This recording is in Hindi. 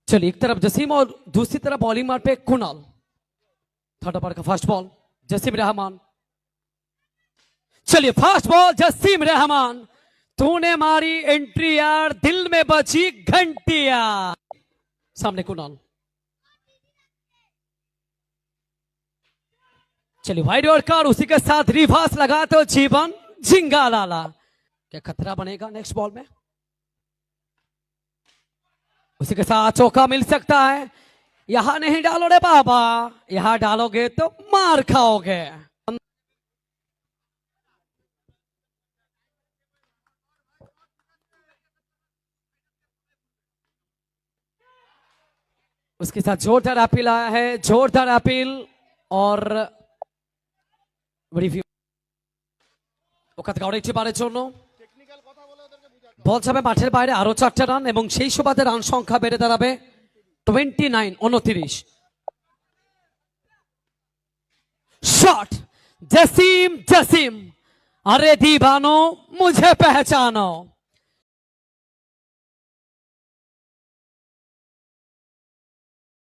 चलिए, एक तरफ जसीम और दूसरी तरफ बॉलिंग मार पे कुणाल। थर्ड ओवर का फर्स्ट बॉल जसीम रहमान। चलिए, फर्स्ट बॉल जसीम रहमान, तूने मारी एंट्री यार, दिल में बची घंटी यार। सामने कुणाल। चलिए, वाइड यॉर्कर, उसी के साथ रिवर्स लगाते हो जीवन झिंगा लाला। क्या खतरा बनेगा नेक्स्ट बॉल में? उसी के साथ चौका मिल सकता है। यहां नहीं डालो रे बाबा, यहां डालोगे तो मार खाओगे। उसके साथ जोरदार अपील आया है, जोरदार अपील और रिव्यू। বল যাবে মাঠের বাইরে, আরো 4টা রান এবং সেই সুবাদে রান সংখ্যা বেড়ে দাঁড়াবে 29-29। शॉट जसीम, जसीम, अरे दीवानो मुझे पहचानो।